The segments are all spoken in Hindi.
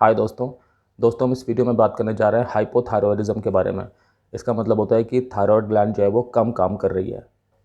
हाय दोस्तों हम इस वीडियो में बात करने जा रहे हैं हाइपोथायरॉयडिज्म के बारे में। इसका मतलब होता है कि थायराइड ग्लैंड जो है वो कम काम कर रही है।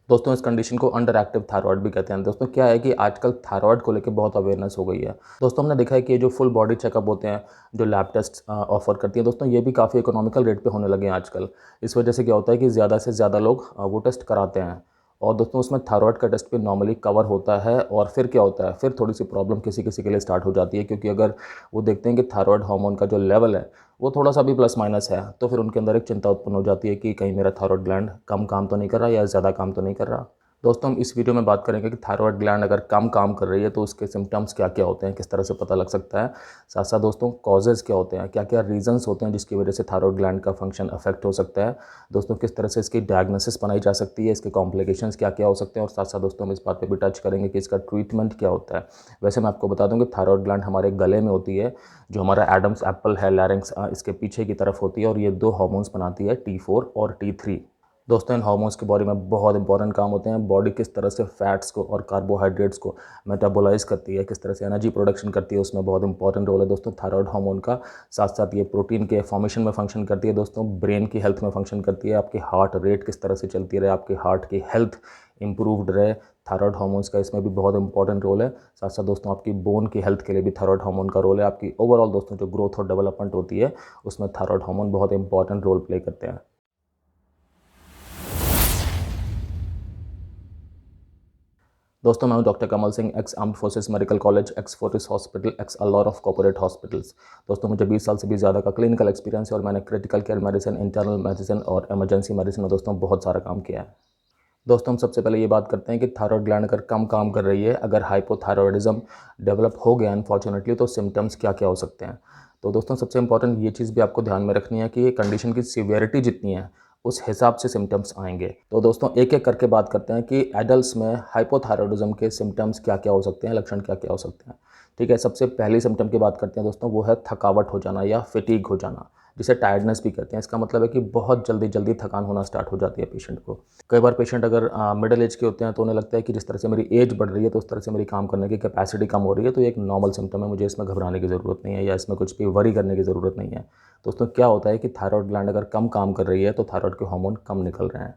दोस्तों इस कंडीशन को अंडर एक्टिव थायराइड भी कहते हैं। दोस्तों क्या है कि आजकल थायराइड को लेकर बहुत अवेयरनेस हो गई है। दोस्तों हमने देखा है कि ये जो फुल बॉडी चेकअप होते हैं, जो लैब टेस्ट ऑफर करती हैं, दोस्तों ये भी काफ़ी इकोनॉमिकल रेट पे होने लगे हैं आजकल। इस वजह से क्या होता है कि ज़्यादा से ज़्यादा लोग वो टेस्ट कराते हैं। और दोस्तों उसमें थायराइड का टेस्ट भी नॉर्मली कवर होता है। और फिर क्या होता है, फिर थोड़ी सी प्रॉब्लम किसी किसी के लिए स्टार्ट हो जाती है, क्योंकि अगर वो देखते हैं कि थायराइड हार्मोन का जो लेवल है वो थोड़ा सा भी प्लस माइनस है, तो फिर उनके अंदर एक चिंता उत्पन्न हो जाती है कि कहीं मेरा थायराइड ग्लैंड कम काम तो नहीं कर रहा या ज़्यादा काम तो नहीं कर रहा। दोस्तों हम इस वीडियो में बात करेंगे कि थायराइड ग्लैंड अगर कम काम कर रही है तो उसके सिम्टम्स क्या क्या होते हैं, किस तरह से पता लग सकता है। साथ साथ दोस्तों कॉजेज़ क्या होते हैं, क्या क्या रीजंस होते हैं जिसकी वजह से थायराइड ग्लैंड का फंक्शन अफेक्ट हो सकता है। दोस्तों किस तरह से इसकी डायग्नोसिस बनाई जा सकती है, इसके कॉम्प्लिकेशंस क्या क्या हो सकते हैं। और साथ साथ दोस्तों हम इस बात पे भी टच करेंगे कि इसका ट्रीटमेंट क्या होता है। वैसे मैं आपको बता दूं कि थायराइड ग्लैंड हमारे गले में होती है, जो हमारा एडम्स एप्पल है, लैरिंक्स इसके पीछे की तरफ होती है, और ये दो हार्मोन्स बनाती है, T4 और T3। दोस्तों इन हार्मोन्स के बॉडी में बहुत इंपॉर्टेंट काम होते हैं। बॉडी किस तरह से फैट्स को और कार्बोहाइड्रेट्स को मेटाबोलाइज करती है, किस तरह से एनर्जी प्रोडक्शन करती है, उसमें बहुत इंपॉर्टेंट रोल है दोस्तों थायराइड हार्मोन का। साथ साथ ये प्रोटीन के फॉर्मेशन में फंक्शन करती है दोस्तों, ब्रेन की हेल्थ में फंक्शन करती है, आपकी हार्ट रेट किस तरह से चलती रहे, आपकी हार्ट की हेल्थ इंप्रूव्ड रहे, थायराइड हार्मोन्स का इसमें भी बहुत इंपॉर्टेंट रोल है। साथ साथ दोस्तों आपकी बोन की हेल्थ के लिए भी थायराइड हार्मोन का रोल है। आपकी ओवरऑल दोस्तों जो ग्रोथ और डेवलपमेंट होती है उसमें थायराइड हार्मोन बहुत इंपॉर्टेंट रोल प्ले करते हैं। दोस्तों मैं हूं doctor Kamal Singh, ex armed forces medical college, ex Fortis hospital, ex अल्लॉर ऑफ कॉर्पोरेट हॉस्पिटल्स। दोस्तों मुझे 20 साल से भी ज़्यादा का क्लिनिकल एक्सपीरियंस है और मैंने critical care medicine, internal medicine और इमरजेंसी मेडिसिन में दोस्तों बहुत सारा काम किया है। दोस्तों हम सबसे पहले ये बात करते हैं कि थायराइड ग्लैंड अगर कम काम कर रही है, अगर हाइपोथायरॉयडिज्म डेवलप हो गया अनफॉर्चुनेटली, तो सिम्टम्स क्या क्या हो सकते हैं। तो दोस्तों सबसे इंपॉर्टेंट ये चीज़ भी आपको ध्यान में रखनी है कि ये कंडीशन की सीवियरिटी जितनी है उस हिसाब से सिम्टम्स आएंगे। तो दोस्तों एक एक करके बात करते हैं कि एडल्ट्स में हाइपोथायरॉयडिज्म के सिम्टम्स क्या क्या हो सकते हैं, लक्षण क्या क्या हो सकते हैं। ठीक है, सबसे पहली सिम्टम की बात करते हैं दोस्तों, वो है थकावट हो जाना या फिटीग हो जाना, जिसे टायर्डनेस भी कहते हैं। इसका मतलब है कि बहुत जल्दी जल्दी थकान होना स्टार्ट हो जाती है पेशेंट को। कई बार पेशेंट अगर मिडिल एज के होते हैं तो उन्हें लगता है कि जिस तरह से मेरी एज बढ़ रही है तो उस तरह से मेरी काम करने की कैपेसिटी कम हो रही है, तो ये एक नॉर्मल सिम्टम है, मुझे इसमें घबराने की ज़रूरत नहीं है या इसमें कुछ भी वरी करने की ज़रूरत नहीं है। दोस्तों क्या होता है कि थायराइड ग्लैंड अगर कम काम कर रही है तो थायराइड के हार्मोन कम निकल रहे हैं,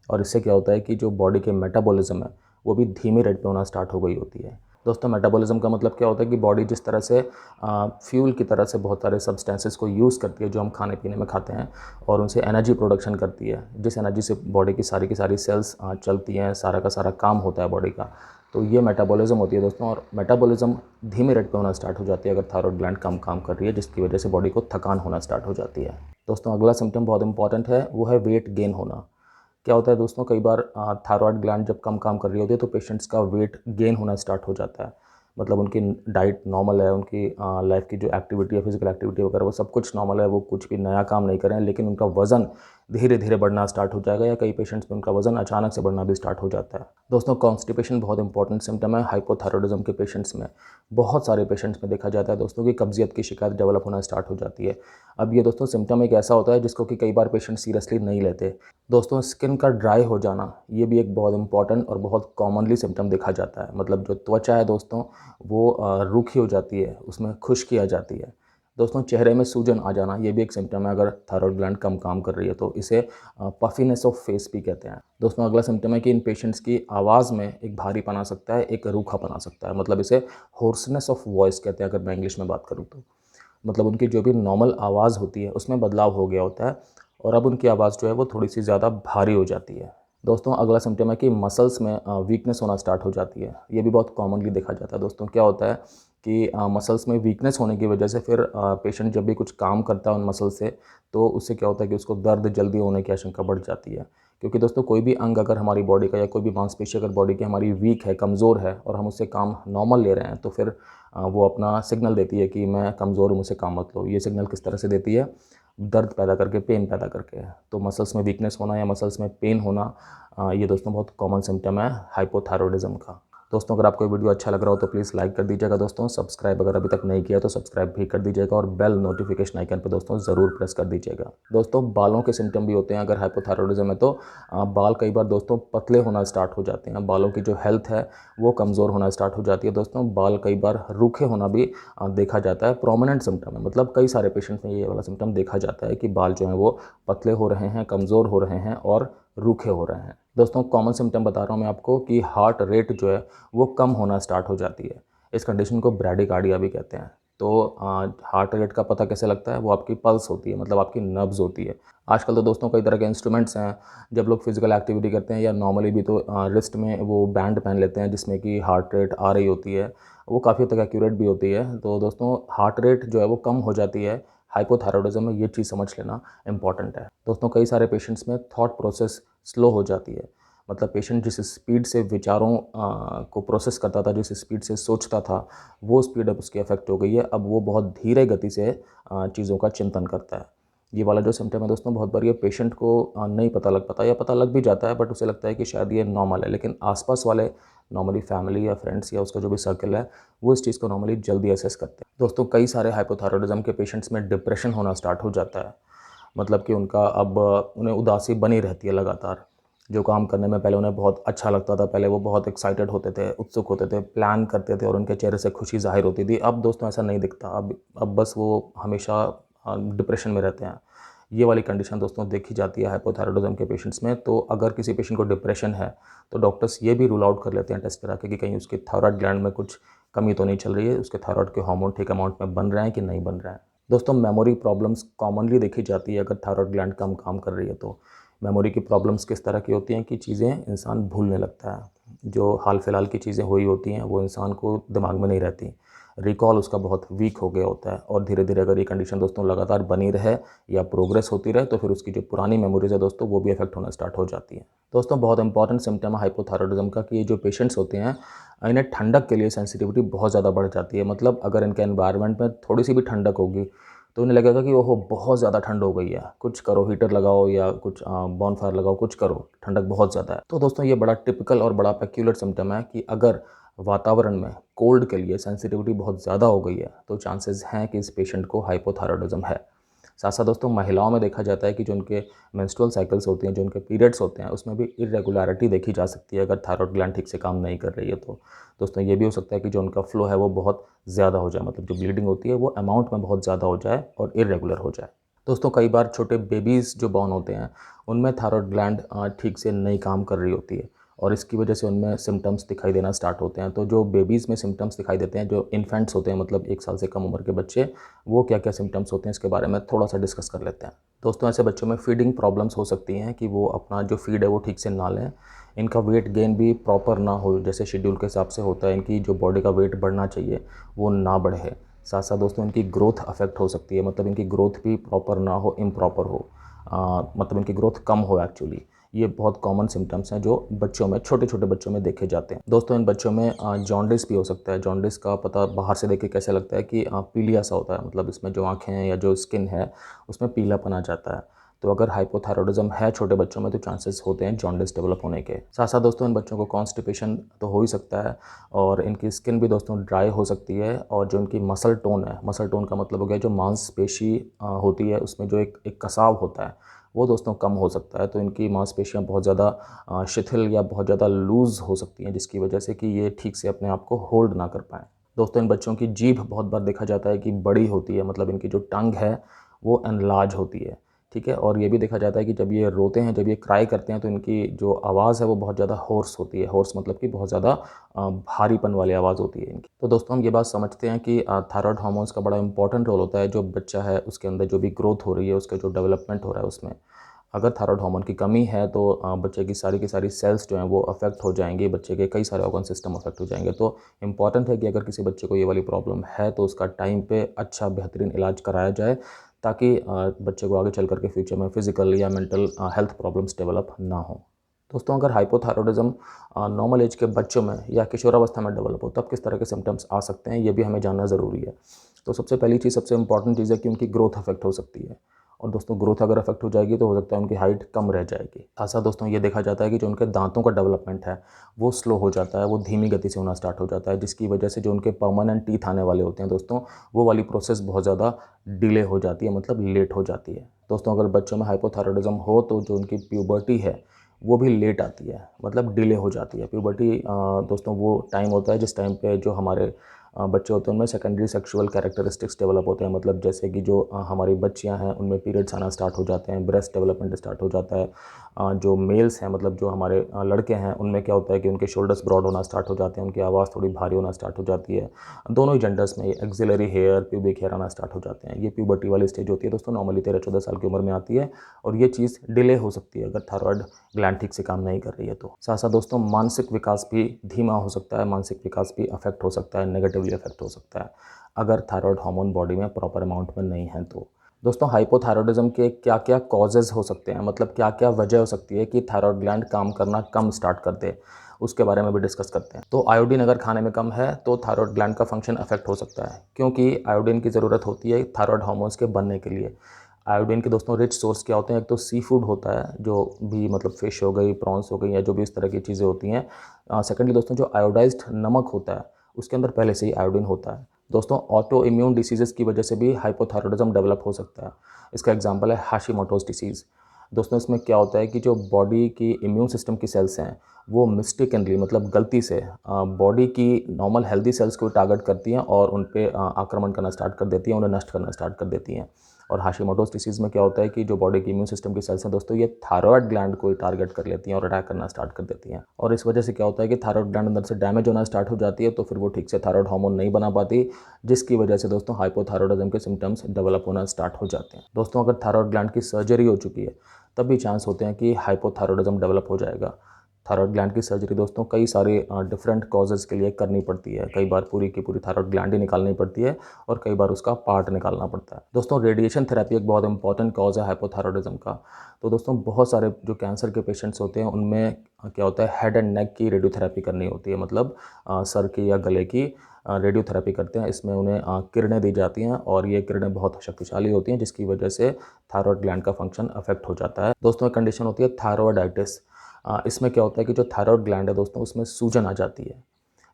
और इससे क्या होता है कि जो बॉडी के मेटाबॉलिज्म है वो भी धीमी रेट पे होना स्टार्ट हो गई होती है। दोस्तों मेटाबॉलिज्म का मतलब क्या होता है कि बॉडी जिस तरह से फ्यूल की तरह से बहुत सारे सब्सटेंसेस को यूज़ करती है जो हम खाने पीने में खाते हैं, और उनसे एनर्जी प्रोडक्शन करती है, जिस एनर्जी से बॉडी की सारी सेल्स चलती हैं, सारा का सारा काम होता है बॉडी का, तो ये मेटाबॉलिज्म होती है दोस्तों। और मेटाबॉलिज्म धीमे रेट पे होना स्टार्ट हो जाती है अगर थायराइड ग्लैंड कम काम कर रही है, जिसकी वजह से बॉडी को थकान होना स्टार्ट हो जाती है। दोस्तों अगला सिम्टम बहुत इंपॉर्टेंट है, वो है वेट गेन होना। क्या होता है दोस्तों, कई बार थायराइड ग्लैंड जब कम काम कर रही होती है तो पेशेंट्स का वेट गेन होना स्टार्ट हो जाता है। मतलब उनकी डाइट नॉर्मल है, उनकी लाइफ की जो एक्टिविटी है, फिजिकल एक्टिविटी वगैरह, वो सब कुछ नॉर्मल है, वो कुछ भी नया काम नहीं करें, लेकिन उनका वज़न धीरे धीरे बढ़ना स्टार्ट हो जाएगा, या कई पेशेंट्स में उनका वज़न अचानक से बढ़ना भी स्टार्ट हो जाता है। दोस्तों कॉन्स्टिपेशन बहुत इंपॉर्टेंट सिम्टम है हाइपोथायरॉयडिज्म के पेशेंट्स में। बहुत सारे पेशेंट्स में देखा जाता है दोस्तों कि कब्जियत की शिकायत डेवलप होना स्टार्ट हो जाती है। अब ये दोस्तों सिम्टम एक ऐसा होता है जिसको कि कई बार पेशेंट सीरियसली नहीं लेते। दोस्तों स्किन का ड्राई हो जाना, ये भी एक बहुत इंपॉर्टेंट और बहुत कॉमनली सिम्टम देखा जाता है। मतलब जो त्वचा है दोस्तों वो रूखी हो जाती है, उसमें खुश्की आ जाती है। दोस्तों चेहरे में सूजन आ जाना, ये भी एक सिम्टम है अगर थायराइड ग्लैंड कम काम कर रही है, तो इसे पफीनेस ऑफ फेस भी कहते हैं। दोस्तों अगला सिम्टम है कि इन पेशेंट्स की आवाज़ में एक भारीपन आ सकता है, एक रूखापन आ सकता है। मतलब इसे होर्सनेस ऑफ वॉइस कहते हैं अगर मैं इंग्लिश में बात करूँ तो। मतलब उनकी जो भी नॉर्मल आवाज़ होती है उसमें बदलाव हो गया होता है, और अब उनकी आवाज़ जो है वो थोड़ी सी ज़्यादा भारी हो जाती है। दोस्तों अगला सिम्टम है कि मसल्स में वीकनेस होना स्टार्ट हो जाती है। ये भी बहुत कॉमनली देखा जाता है। दोस्तों क्या होता है कि मसल्स में वीकनेस होने की वजह से फिर पेशेंट जब भी कुछ काम करता है उन मसल से, तो उससे क्या होता है कि उसको दर्द जल्दी होने की आशंका बढ़ जाती है। क्योंकि दोस्तों कोई भी अंग अगर हमारी बॉडी का या कोई भी मांसपेशी अगर बॉडी की हमारी वीक है, कमज़ोर है, और हम उससे काम नॉर्मल ले रहे हैं, तो फिर वो अपना सिग्नल देती है कि मैं कमज़ोर हूँ, मुझसे काम मत लो। ये सिग्नल किस तरह से देती है, दर्द पैदा करके, पेन पैदा करके। तो मसल्स में वीकनेस होना या मसल्स में पेन होना, ये दोस्तों बहुत कॉमन सिम्टम है हाइपोथायरॉयडिज्म का। दोस्तों अगर आपको वीडियो अच्छा लग रहा हो तो प्लीज़ लाइक कर दीजिएगा दोस्तों, सब्सक्राइब अगर अभी तक नहीं किया तो सब्सक्राइब भी कर दीजिएगा और बेल नोटिफिकेशन आइकन पर दोस्तों ज़रूर प्रेस कर दीजिएगा। दोस्तों बालों के सिम्टम भी होते हैं अगर हाइपोथायरॉयडिज्म है तो बाल कई बार दोस्तों पतले होना स्टार्ट हो जाते हैं, बालों की जो हेल्थ है वो कमज़ोर होना स्टार्ट हो जाती है। दोस्तों बाल कई बार रूखे होना भी देखा जाता है, प्रोमिनेंट सिम्टम है, मतलब कई सारे पेशेंट्स में ये वाला सिम्टम देखा जाता है कि बाल जो हैं वो पतले हो रहे हैं, कमज़ोर हो रहे हैं और रूखे हो रहे हैं। दोस्तों कॉमन सिम्टम बता रहा हूँ मैं आपको कि हार्ट रेट जो है वो कम होना स्टार्ट हो जाती है। इस कंडीशन को ब्रैडिकार्डिया भी कहते हैं। तो हार्ट रेट का पता कैसे लगता है, वो आपकी पल्स होती है, मतलब आपकी नब्ज़ होती है। आजकल तो दोस्तों कई तरह के इंस्ट्रूमेंट्स हैं, जब लोग फिजिकल एक्टिविटी करते हैं या नॉर्मली भी तो रिस्ट में वो बैंड पहन लेते हैं जिसमें कि हार्ट रेट आ रही होती है, वो काफ़ी हद तक एक्यूरेट भी होती है। तो दोस्तों हार्ट रेट जो है वो कम हो जाती है हाइपोथायरॉयडिज्म में, ये चीज़ समझ लेना इंपॉर्टेंट है। दोस्तों कई सारे पेशेंट्स में थॉट प्रोसेस स्लो हो जाती है, मतलब पेशेंट जिस स्पीड से विचारों को प्रोसेस करता था, जिस स्पीड से सोचता था, वो स्पीड अब उसकी अफेक्ट हो गई है। अब वो बहुत धीरे गति से चीज़ों का चिंतन करता है। ये वाला जो सिम्टम है दोस्तों बहुत बार ये पेशेंट को नहीं पता लग पाता या पता लग भी जाता है, बट उसे लगता है कि शायद ये नॉर्मल है, लेकिन आसपास वाले नॉर्मली फैमिली या फ्रेंड्स या उसका जो भी सर्कल है वो इस चीज़ को नॉर्मली जल्दी असेस करते हैं। दोस्तों कई सारे हाइपोथायरॉयडिज्म के पेशेंट्स में डिप्रेशन होना स्टार्ट हो जाता है, मतलब कि उनका अब उन्हें उदासी बनी रहती है लगातार। जो काम करने में पहले उन्हें बहुत अच्छा लगता था, पहले वो बहुत एक्साइटेड होते थे, उत्सुक होते थे, प्लान करते थे और उनके चेहरे से खुशी ज़ाहिर होती थी। अब दोस्तों ऐसा नहीं दिखता, अब बस वो हमेशा डिप्रेशन में रहते हैं। ये वाली कंडीशन दोस्तों देखी जाती है हाइपोथायरॉयडिज्म के पेशेंट्स में। तो अगर किसी पेशेंट को डिप्रेशन है तो डॉक्टर्स ये भी रूल आउट कर लेते हैं टेस्ट करा के कि कहीं उसकी थायराइड ग्लैंड में कुछ कमी तो नहीं चल रही है, उसके थायराइड के हार्मोन ठीक अमाउंट में बन रहे हैं कि नहीं बन रहे हैं। दोस्तों मेमोरी प्रॉब्लम्स कॉमनली देखी जाती है अगर थायराइड ग्लैंड कम काम कर रही है तो। मेमोरी की प्रॉब्लम्स किस तरह की होती हैं कि चीज़ें इंसान भूलने लगता है, जो हाल फिलहाल की चीज़ें हुई होती हैं वो इंसान को दिमाग में नहीं रहती, रिकॉल उसका बहुत वीक हो गया होता है। और धीरे धीरे अगर ये कंडीशन दोस्तों लगातार बनी रहे या प्रोग्रेस होती रहे तो फिर उसकी जो पुरानी मेमोरीज है दोस्तों वो भी अफेक्ट होना स्टार्ट हो जाती है। दोस्तों बहुत इंपॉर्टेंट सिम्टम है हाइपोथायरॉयडिज्म का कि ये जो पेशेंट्स होते हैं इन्हें ठंडक के लिए सेंसिटिविटी बहुत ज़्यादा बढ़ जाती है। मतलब अगर इनके एनवायरनमेंट में थोड़ी सी भी ठंडक होगी तो उन्हें लगेगा कि ओहो बहुत ज़्यादा ठंड हो गई है, कुछ करो, हीटर लगाओ या कुछ बॉनफायर लगाओ, कुछ करो, ठंडक बहुत ज़्यादा है। तो दोस्तों ये बड़ा टिपिकल और बड़ा पेक्यूलर सिम्टम है कि अगर वातावरण में कोल्ड के लिए सेंसिटिविटी बहुत ज़्यादा हो गई है तो चांसेस हैं कि इस पेशेंट को हाइपोथायरॉयडिज्म है। साथ साथ दोस्तों महिलाओं में देखा जाता है कि जो उनके मेंस्ट्रुअल साइकिल्स होती हैं, जो उनके पीरियड्स होते हैं, उसमें भी इरेगुलरिटी देखी जा सकती है अगर थायराइड ग्लैंड ठीक से काम नहीं कर रही है तो। दोस्तों ये भी हो सकता है कि जो उनका फ्लो है वो बहुत ज़्यादा हो जाए, मतलब जो ब्लीडिंग होती है वो अमाउंट में बहुत ज़्यादा हो जाए और इरेगुलर हो जाए। दोस्तों कई बार छोटे बेबीज़ जो बॉर्न होते हैं उनमें थायराइड ग्लैंड ठीक से नहीं काम कर रही होती है और इसकी वजह से उनमें सिम्टम्स दिखाई देना स्टार्ट होते हैं। तो जो बेबीज़ में सिम्टम्स दिखाई देते हैं, जो इन्फेंट्स होते हैं, मतलब 1 साल से कम उम्र के बच्चे, वो क्या क्या सिम्टम्स होते हैं इसके बारे में थोड़ा सा डिस्कस कर लेते हैं। दोस्तों ऐसे बच्चों में फीडिंग प्रॉब्लम्स हो सकती हैं कि वो अपना जो फीड है वो ठीक से ना लें, इनका वेट गेन भी प्रॉपर ना हो, जैसे शेड्यूल के हिसाब से होता है, इनकी जो बॉडी का वेट बढ़ना चाहिए वो ना बढ़े। साथ साथ दोस्तों इनकी ग्रोथ अफेक्ट हो सकती है, मतलब इनकी ग्रोथ भी प्रॉपर ना हो, इम्प्रॉपर हो, मतलब इनकी ग्रोथ कम हो एक्चुअली। ये बहुत कॉमन सिम्टम्स हैं जो बच्चों में, छोटे छोटे बच्चों में देखे जाते हैं। दोस्तों इन बच्चों में जॉन्डिस भी हो सकता है। जॉन्डिस का पता बाहर से देख के कैसे लगता है कि पीलिया सा होता है, मतलब इसमें जो आँखें हैं या जो स्किन है उसमें पीलापन आ जाता है। तो अगर हाइपोथायरॉयडिज्म है छोटे बच्चों में तो चांसेस होते हैं जॉन्डिस डेवलप होने के। साथ साथ दोस्तों इन बच्चों को कॉन्स्टिपेशन तो हो ही सकता है और इनकी स्किन भी दोस्तों ड्राई हो सकती है और जो इनकी मसल टोन है, मसल टोन का मतलब हो गया जो मांसपेशी होती है उसमें जो एक कसाव होता है वो दोस्तों कम हो सकता है। तो इनकी मांसपेशियां बहुत ज़्यादा शिथिल या बहुत ज़्यादा लूज़ हो सकती हैं जिसकी वजह से कि ये ठीक से अपने आप को होल्ड ना कर पाएँ। दोस्तों इन बच्चों की जीभ बहुत बार देखा जाता है कि बड़ी होती है, मतलब इनकी जो टंग है वो एनलार्ज होती है, ठीक है। और ये भी देखा जाता है कि जब ये रोते हैं, जब ये क्राई करते हैं तो इनकी जो आवाज़ है वो बहुत ज़्यादा होर्स होती है। होर्स मतलब कि बहुत ज़्यादा भारीपन वाली आवाज़ होती है इनकी। तो दोस्तों हम ये बात समझते हैं कि थायराइड हार्मोन्स का बड़ा इंपॉर्टेंट रोल होता है जो बच्चा है उसके अंदर जो भी ग्रोथ हो रही है, उसका जो डेवलपमेंट हो रहा है उसमें। अगर थायराइड हार्मोन की कमी है तो बच्चे की सारी सेल्स जो हैं वो अफेक्ट हो जाएंगी, बच्चे के कई सारे ऑर्गन सिस्टम अफेक्ट हो जाएंगे। तो इंपॉर्टेंट है कि अगर किसी बच्चे को ये वाली प्रॉब्लम है तो उसका टाइम पे अच्छा बेहतरीन इलाज कराया जाए ताकि बच्चे को आगे चल कर के फ्यूचर में फिजिकल या मेंटल हेल्थ प्रॉब्लम्स डेवलप ना हो। दोस्तों अगर हाइपोथायरॉयडिज्म नॉर्मल एज के बच्चों में या किशोरावस्था में डेवलप हो तब किस तरह के सिम्टम्स आ सकते हैं ये भी हमें जानना ज़रूरी है। तो सबसे पहली चीज़, सबसे इंपॉर्टेंट चीज़ है कि उनकी ग्रोथ अफेक्ट हो सकती है और दोस्तों ग्रोथ अगर अफेक्ट हो जाएगी तो हो सकता है उनकी हाइट कम रह जाएगी। साथ साथ दोस्तों ये देखा जाता है कि जो उनके दांतों का डेवलपमेंट है वो स्लो हो जाता है, वो धीमी गति से होना स्टार्ट हो जाता है, जिसकी वजह से जो उनके परमानेंट टीथ आने वाले होते हैं दोस्तों, वो वाली प्रोसेस बहुत ज़्यादा डिले हो जाती है, मतलब लेट हो जाती है। दोस्तों अगर बच्चों में हाइपोथायराइडिज्म हो तो जो उनकी प्यूबर्टी है वो भी लेट आती है, मतलब डिले हो जाती है। प्यूबर्टी दोस्तों वो टाइम होता है जिस टाइम पे जो हमारे बच्चे होते हैं उनमें सेकेंडरी सेक्सुअल कैरेक्टरिस्टिक्स डेवलप होते हैं, मतलब जैसे कि जो हमारी बच्चियां हैं उनमें पीरियड्स आना स्टार्ट हो जाते हैं, ब्रेस्ट डेवलपमेंट स्टार्ट हो जाता है। जो मेल्स हैं, मतलब जो हमारे लड़के हैं, उनमें क्या होता है कि उनके शोल्डर्स ब्रॉड होना स्टार्ट हो जाते हैं, उनकी आवाज़ थोड़ी भारी होना स्टार्ट हो जाती है। दोनों ही जेंडर्स में एक्सिलरी हेयर, प्यूबिक हेयर आना स्टार्ट हो जाते हैं। ये प्यूबर्टी वाली स्टेज होती है दोस्तों, नॉर्मली 13-14 साल की उम्र में आती है, और ये चीज़ डिले हो सकती है अगर थायराइड ग्लैंड ठीक से काम नहीं कर रही है तो। साथ साथ दोस्तों मानसिक विकास भी धीमा हो सकता है, मानसिक विकास भी अफेक्ट हो सकता है, नेगेटिवली अफेक्ट हो सकता है अगर थायराइड हार्मोन बॉडी में प्रॉपर अमाउंट में नहीं है तो। दोस्तों हाइपोथायराइडिज्म के क्या क्या कॉजेज़ हो सकते हैं, मतलब क्या क्या वजह हो सकती है कि थायराइड ग्लैंड काम करना कम स्टार्ट कर दे, उसके बारे में भी डिस्कस करते हैं। तो आयोडीन अगर खाने में कम है तो थायराइड ग्लैंड का फंक्शन अफेक्ट हो सकता है, क्योंकि आयोडीन की ज़रूरत होती है थायराइड हार्मोन्स के बनने के लिए। आयोडीन के दोस्तों रिच सोर्स क्या होते हैं, एक तो सी फूड होता है जो भी, मतलब फ़िश हो गई, प्रॉन्स हो गई, या जो भी इस तरह की चीज़ें होती हैं। सेकेंडली दोस्तों जो आयोडाइज्ड नमक होता है उसके अंदर पहले से ही आयोडीन होता है। दोस्तों ऑटो इम्यून डिसीज़ेज़ की वजह से भी हाइपोथायराइडिज्म डेवलप हो सकता है। इसका एग्जांपल है हाशिमोटोज़ डिसीज़। दोस्तों इसमें क्या होता है कि जो बॉडी की इम्यून सिस्टम की सेल्स हैं वो मिस्टेकनली, मतलब गलती से बॉडी की नॉर्मल हेल्दी सेल्स को टारगेट करती हैं और उन पे आक्रमण करना स्टार्ट कर देती हैं, उन्हें नष्ट करना स्टार्ट कर देती हैं। और हाशिमोटोज़ डिसीज़ में क्या होता है कि जो बॉडी की इम्यून सिस्टम की सेल्स हैं दोस्तों, ये थायराइड ग्लैंड को टारगेट कर लेती हैं और अटैक करना स्टार्ट कर देती हैं। और इस वजह से क्या होता है कि थायराइड ग्लैंड अंदर से डैमेज होना स्टार्ट हो जाती है, तो फिर वो ठीक से थायराइड हार्मोन नहीं बना पाती, जिसकी वजह से दोस्तों हाइपोथायराइडिज्म के सिम्टम्स डेवलप होना स्टार्ट हो जाते हैं। दोस्तों अगर थायराइड ग्लैंड की सर्जरी हो चुकी है तब भी चांस होते हैं कि हाइपोथायराइडिज्म डेवलप हो जाएगा। थायराइड ग्लैंड की सर्जरी दोस्तों कई सारे डिफरेंट कॉजेज़ के लिए करनी पड़ती है। कई बार पूरी की पूरी थायराइड ग्लैंड ही निकालनी पड़ती है और कई बार उसका पार्ट निकालना पड़ता है। दोस्तों रेडिएशन थेरेपी एक बहुत इंपॉर्टेंट कॉज है हाइपोथायराइडिज्म का। तो दोस्तों बहुत सारे जो कैंसर के पेशेंट्स होते हैं उनमें क्या होता है, हेड एंड नेक की रेडियोथेरेपी करनी होती है, मतलब सर की या गले की रेडियोथेरेपी करते हैं। इसमें उन्हें किरणें दी जाती हैं और ये किरणें बहुत शक्तिशाली होती हैं, जिसकी वजह से थायराइड ग्लैंड का फंक्शन अफेक्ट हो जाता है। दोस्तों एक कंडीशन होती है थायराइडाइटिस। इसमें क्या होता है कि जो थायराइड ग्लैंड है दोस्तों उसमें सूजन आ जाती है।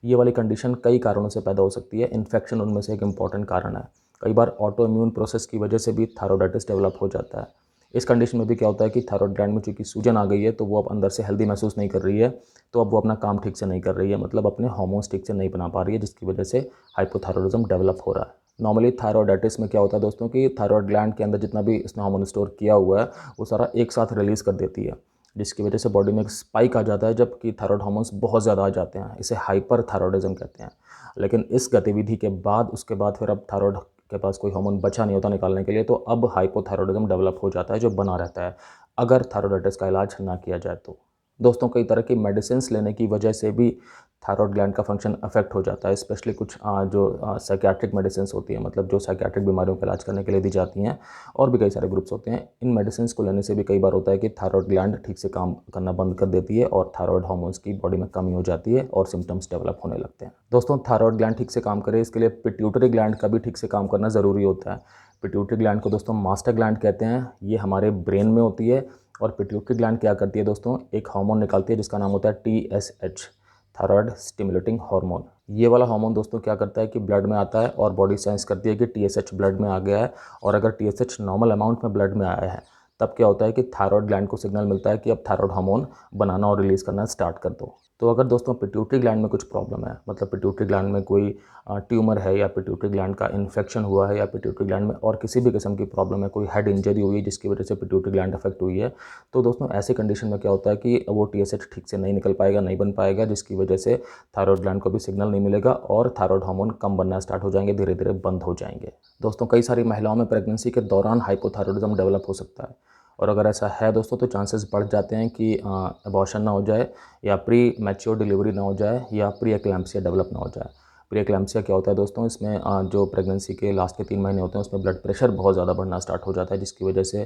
ये वाली कंडीशन कई कारणों से पैदा हो सकती है, इन्फेक्शन उनमें से एक इम्पॉर्टेंट कारण है। कई बार ऑटो इम्यून प्रोसेस की वजह से भी थायराइडाइटिस डेवलप हो जाता है। इस कंडीशन में भी क्या होता है कि थायराइड ग्लैंड में चूंकि सूजन आ गई है तो वो अब अंदर से हेल्दी महसूस नहीं कर रही है, तो अब वो अपना काम ठीक से नहीं कर रही है, मतलब अपने हार्मोन्स ठीक से नहीं बना पा रही है, जिसकी वजह से हाइपोथायराइडिज्म डेवलप हो रहा है। नॉर्मली थायराइडाइटिस में क्या होता है दोस्तों कि थायराइड ग्लैंड के अंदर जितना भी इसने हार्मोन स्टोर किया हुआ है वो सारा एक साथ रिलीज़ कर देती है, जिसकी वजह से बॉडी में एक स्पाइक आ जाता है, जबकि थायराइड हार्मोन्स बहुत ज़्यादा आ जाते हैं। इसे हाइपर थायराइडिज्म कहते हैं। लेकिन इस गतिविधि के बाद उसके बाद फिर अब थायराइड के पास कोई हार्मोन बचा नहीं होता निकालने के लिए, तो अब हाइपोथायराइडिज्म डेवलप हो जाता है जो बना रहता है अगर थायराइडाइटिस का इलाज ना किया जाए तो। दोस्तों कई तरह की मेडिसिन्स लेने की वजह से भी थायराइड ग्लैंड का फंक्शन अफेक्ट हो जाता है, स्पेशली कुछ जो साइकियाट्रिक मेडिसिन्स होती हैं, मतलब जो साइकियाट्रिक बीमारियों का इलाज करने के लिए दी जाती हैं, और भी कई सारे ग्रुप्स होते हैं। इन मेडिसिन्स को लेने से भी कई बार होता है कि थायराइड ग्लैंड ठीक से काम करना बंद कर देती है और थायराइड हार्मोन्स की बॉडी में कमी हो जाती है और सिम्टम्स डेवलप होने लगते हैं। दोस्तों थायराइड ग्लैंड ठीक से काम करे इसके लिए पिट्यूटरी ग्लैंड का भी ठीक से काम करना ज़रूरी होता है। पिट्यूटरी ग्लैंड को दोस्तों मास्टर ग्लैंड कहते हैं। ये हमारे ब्रेन में होती है और पिट्यूटरी ग्लैंड क्या करती है दोस्तों, एक हार्मोन निकालती है जिसका नाम होता है TSH, थायराइड स्टिमुलेटिंग हार्मोन। ये वाला हार्मोन दोस्तों क्या करता है कि ब्लड में आता है और बॉडी सेंस करती है कि TSH ब्लड में आ गया है, और अगर TSH नॉर्मल अमाउंट में ब्लड में आया है तब क्या होता है कि थायराइड ग्लैंड को सिग्नल मिलता है कि अब थायराइड हार्मोन बनाना और रिलीज़ करना स्टार्ट कर दो। तो अगर दोस्तों पिट्यूटरी ग्लैंड में कुछ प्रॉब्लम है, मतलब पिट्यूटरी ग्लैंड में कोई ट्यूमर है, या पिट्यूटरी ग्लैंड का इन्फेक्शन हुआ है, या पिट्यूटरी ग्लैंड में और किसी भी किस्म की प्रॉब्लम है, कोई हेड इंजरी हुई है जिसकी वजह से पिट्यूटरी ग्लैंड अफेक्ट हुई है, तो दोस्तों ऐसी कंडीशन में क्या होता है कि वो TSH ठीक से नहीं निकल पाएगा, नहीं बन पाएगा, जिसकी वजह से थायराइड ग्लैंड को भी सिग्नल नहीं मिलेगा और थायराइड हार्मोन कम बनना स्टार्ट हो जाएंगे, धीरे धीरे बंद हो जाएंगे। दोस्तों कई सारी महिलाओं में प्रेगनेंसी के दौरान हाइपोथायराइडिज्म डेवलप हो सकता है, और अगर ऐसा है दोस्तों तो चांसेस बढ़ जाते हैं कि अबॉर्शन ना हो जाए, या प्री मैच्योर डिलीवरी ना हो जाए, या प्री एक्लैम्प्सिया डेवलप ना हो जाए। प्री एक्लैम्प्सिया क्या होता है दोस्तों, इसमें जो प्रेगनेंसी के लास्ट के 3 महीने होते हैं उसमें ब्लड प्रेशर बहुत ज़्यादा बढ़ना स्टार्ट हो जाता है, जिसकी वजह से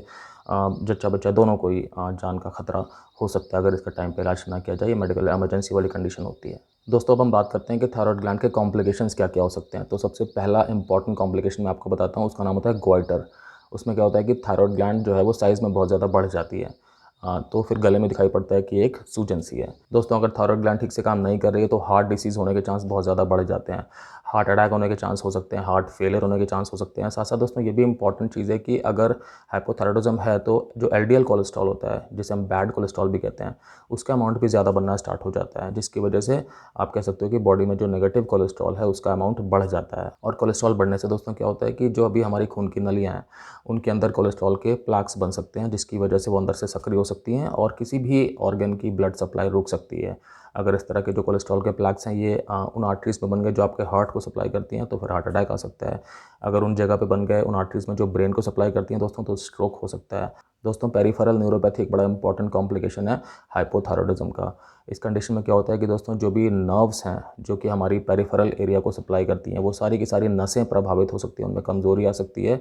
जच्चा बच्चा दोनों को ही जान का खतरा हो सकता है अगर इसका टाइम पे इलाज ना किया जाए। ये मेडिकल इमरजेंसी वाली कंडीशन होती है। दोस्तों अब हम बात करते हैं कि थायराइड ग्लैंड के कॉम्प्लिकेशंस क्या क्या हो सकते हैं। तो सबसे पहला इंपॉर्टेंट कॉम्प्लिकेशन मैं आपको बताता हूँ, उसका नाम होता है गोइटर। उसमें क्या होता है कि थायराइड ग्लैंड जो है वो साइज़ में बहुत ज़्यादा बढ़ जाती है। तो फिर गले में दिखाई पड़ता है कि एक सूजन सी है। दोस्तों अगर थायराइड ग्लैंड ठीक से काम नहीं कर रही है तो हार्ट डिसीज़ होने के चांस बहुत ज़्यादा बढ़ जाते हैं। हार्ट अटैक होने के चांस हो सकते हैं, हार्ट फेलियर होने के चांस हो सकते हैं। साथ साथ दोस्तों ये भी इंपॉर्टेंट चीज़ है कि अगर हाइपोथायराइडिज्म है तो जो एलडीएल कोलेस्ट्रॉल होता है, जिसे हम बैड कोलेस्ट्रॉल भी कहते हैं, उसका अमाउंट भी ज़्यादा बनना स्टार्ट हो जाता है, जिसकी वजह से आप कह सकते हो कि बॉडी में जो नेगेटिव कोलेस्ट्रॉल है उसका अमाउंट बढ़ जाता है। और कोलेस्ट्रॉल बढ़ने से दोस्तों क्या होता है कि जो अभी हमारी खून की नलियाँ हैं उनके अंदर कोलेस्ट्रॉल के प्लाक्स बन सकते हैं, जिसकी वजह से वो अंदर से सक्रिय हो सकती हैं और किसी भी ऑर्गन की ब्लड सप्लाई रोक सकती है। अगर इस तरह के जो कोलेस्ट्रॉल के प्लैक्स हैं ये उन आर्टरीज़ में बन गए जो आपके हार्ट को सप्लाई करती हैं, तो फिर हार्ट अटैक आ सकता है। अगर उन जगह पे बन गए उन आर्टरीज़ में जो ब्रेन को सप्लाई करती हैं दोस्तों, तो स्ट्रोक हो सकता है। दोस्तों पेरिफेरल न्यूरोपैथी एक बड़ा इंपॉर्टेंट कॉम्प्लिकेशन है हाइपोथायराइडिज्म का। इस कंडीशन में क्या होता है कि दोस्तों जो भी नर्व्स हैं जो कि हमारी पेरिफेरल एरिया को सप्लाई करती हैं, वो सारी की सारी नसें प्रभावित हो सकती हैं, उनमें कमज़ोरी आ सकती है,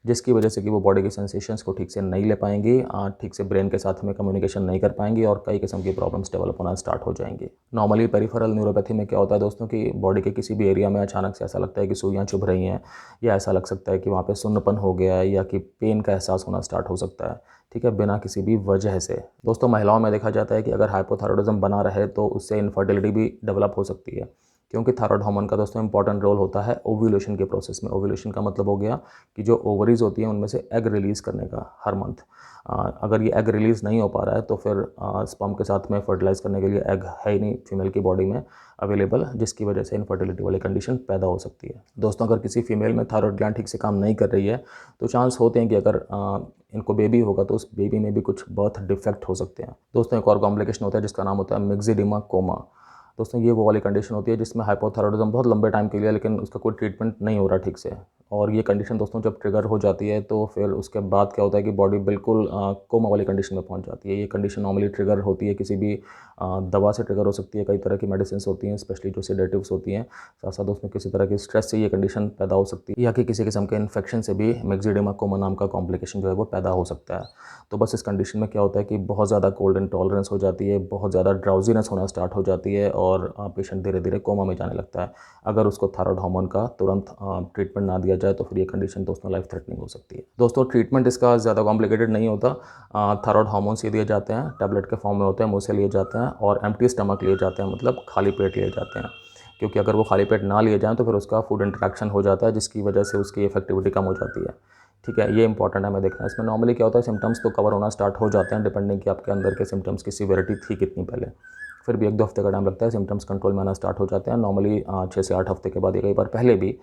जिसकी वजह से कि वो बॉडी के सेंसेशंस को ठीक से नहीं ले पाएंगी, ठीक से ब्रेन के साथ में कम्युनिकेशन नहीं कर पाएंगी और कई किस्म की प्रॉब्लम्स डेवलप होना स्टार्ट हो जाएंगी। नॉर्मली पेरिफेरल न्यूरोपैथी में क्या होता है दोस्तों कि बॉडी के किसी भी एरिया में अचानक से ऐसा लगता है कि सुइयाँ चुभ रही हैं, या ऐसा लग सकता है कि वहाँ पे सुन्नपन हो गया है, या कि पेन का एहसास होना स्टार्ट हो सकता है, ठीक है, बिना किसी भी वजह से। दोस्तों महिलाओं में देखा जाता है कि अगर हाइपोथायराइडिज्म बना रहे तो उससे इनफर्टिलिटी भी डेवलप हो सकती है, क्योंकि थायराइड हार्मोन का दोस्तों इंपॉर्टेंट रोल होता है ओव्यूलेशन के प्रोसेस में। ओव्यूलेशन का मतलब हो गया कि जो ओवरीज होती हैं उनमें से एग रिलीज़ करने का हर मंथ। अगर ये एग रिलीज़ नहीं हो पा रहा है तो फिर स्पर्म के साथ में फर्टिलाइज़ करने के लिए एग है ही नहीं फीमेल की बॉडी में अवेलेबल, जिसकी वजह से इनफर्टिलिटी वाली कंडीशन पैदा हो सकती है। दोस्तों अगर किसी फीमेल में थायराइड ग्लैंड ठीक से काम नहीं कर रही है तो चांस होते हैं कि अगर इनको बेबी होगा तो उस बेबी में भी कुछ बर्थ डिफेक्ट हो सकते हैं। दोस्तों एक और कॉम्प्लिकेशन होता है जिसका नाम होता है मिक्सिडिमा कोमा। दोस्तों ये वो वाली कंडीशन होती है जिसमें हाइपोथायराइडिज्म बहुत लंबे टाइम के लिए लेकिन उसका कोई ट्रीटमेंट नहीं हो रहा ठीक से, और ये कंडीशन दोस्तों जब ट्रिगर हो जाती है तो फिर उसके बाद क्या होता है कि बॉडी बिल्कुल कोमा वाली कंडीशन में पहुंच जाती है। ये कंडीशन नॉर्मली ट्रिगर होती है किसी भी दवा से ट्रिगर हो सकती है, कई तरह की मेडिसिन होती हैं स्पेशली जो सेडेटिव्स होती हैं, साथ साथ उसमें किसी तरह की स्ट्रेस से ये कंडीशन पैदा हो सकती है, या कि किसी किस्म के इन्फेक्शन से भी मिक्सिडिमा कोमा नाम का कॉम्प्लिकेशन जो है वो पैदा हो सकता है। तो बस इस कंडीशन में क्या होता है कि बहुत ज़्यादा कोल्ड इंटॉलरेंस हो जाती है, बहुत ज़्यादा ड्राउजीनेस होना स्टार्ट हो जाती है और पेशेंट धीरे धीरे कोमा में जाने लगता है। अगर उसको थायराइड हार्मोन का तुरंत ट्रीटमेंट ना दिया जाए तो फिर ये कंडीशन दोस्तों लाइफ थ्रेटनिंग हो सकती है। दोस्तों ट्रीटमेंट इसका ज़्यादा कॉम्प्लिकेटेड नहीं होता। थायराइड हार्मोन्स ये दिए जाते हैं, टैबलेट के फॉर्म में होते हैं, मुँह से लिए जाते हैं और एम्प्टी स्टमक लिए जाते हैं, मतलब खाली पेट लिए जाते हैं, क्योंकि अगर वो खाली पेट ना लिए जाएँ तो फिर उसका फूड इंटरेक्शन हो जाता है, जिसकी वजह से उसकी इफेक्टिविटी कम हो जाती है। ठीक है, ये इंपॉर्टेंट है हमें देखना है। इसमें नॉर्मली क्या होता है सिम्टम्स तो कवर होना स्टार्ट हो जाते हैं डिपेंडिंग कि आपके अंदर के सिम्टम्स की सीवियरिटी थी कितनी पहले, फिर भी 1-2 हफ्ते का टाइम लगता है, सिम्टम्स कंट्रोल में आना स्टार्ट हो जाते हैं नॉर्मली 6 से 8 हफ्ते के बाद, या कई बार पहले भी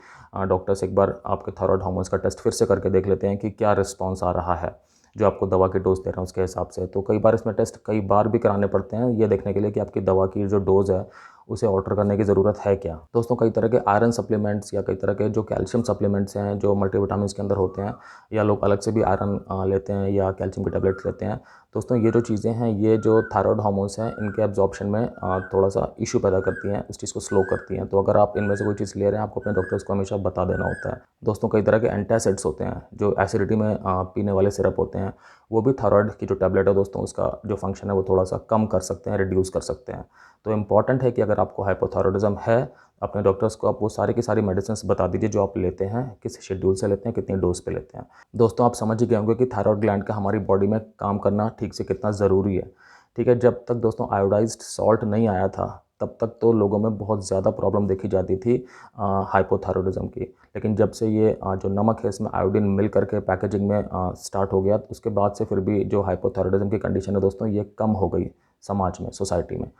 डॉक्टर्स एक बार आपके थायराइड हार्मोन्स का टेस्ट फिर से करके देख लेते हैं कि क्या रिस्पॉन्स आ रहा है जो आपको दवा की डोज़ दे रहे हैं उसके हिसाब से। तो कई बार इसमें टेस्ट कई बार भी कराने पड़ते हैं ये देखने के लिए कि आपकी दवा की जो डोज़ है उसे ऑल्टर करने की ज़रूरत है क्या। दोस्तों कई तरह के आयरन सप्लीमेंट्स या कई तरह के जो कैल्शियम सप्लीमेंट्स हैं जो मल्टीविटामिन्स के अंदर होते हैं, या लोग अलग से भी आयरन लेते हैं या कैल्शियम की टैबलेट्स लेते हैं। दोस्तों ये जो चीज़ें हैं ये जो थायराइड हार्मोन्स हैं इनके एब्जॉर्प्शन में थोड़ा सा इशू पैदा करती हैं, इस चीज़ को स्लो करती हैं। तो अगर आप इनमें से कोई चीज़ ले रहे हैं आपको अपने डॉक्टर्स को हमेशा बता देना होता है। दोस्तों कई तरह के एंटासिड्स होते हैं जो एसिडिटी में पीने वाले सिरप होते हैं, वो भी थायराइड की जो टैबलेट है दोस्तों उसका जो फंक्शन है वो थोड़ा सा कम कर सकते हैं, रिड्यूस कर सकते हैं। तो इम्पॉर्टेंट है कि अगर आपको हाइपोथायराइडिज्म है अपने डॉक्टर्स को आप वो सारी की सारी मेडिसिन बता दीजिए जो आप लेते हैं, किस शेड्यूल से लेते हैं, कितनी डोज पे लेते हैं। दोस्तों आप समझ ही गए होंगे कि थायराइड ग्लैंड का हमारी बॉडी में काम करना ठीक से कितना ज़रूरी है। ठीक है, जब तक दोस्तों आयोडाइज्ड सॉल्ट नहीं आया था तब तक तो लोगों में बहुत ज़्यादा प्रॉब्लम देखी जाती थी हाइपोथायराइडिज्म की, लेकिन जब से ये जो नमक है इसमें आयोडीन मिल करके पैकेजिंग में स्टार्ट हो गया तो उसके बाद से फिर भी जो हाइपोथायराइडिज्म की कंडीशन है दोस्तों ये कम हो गई समाज में, सोसाइटी में।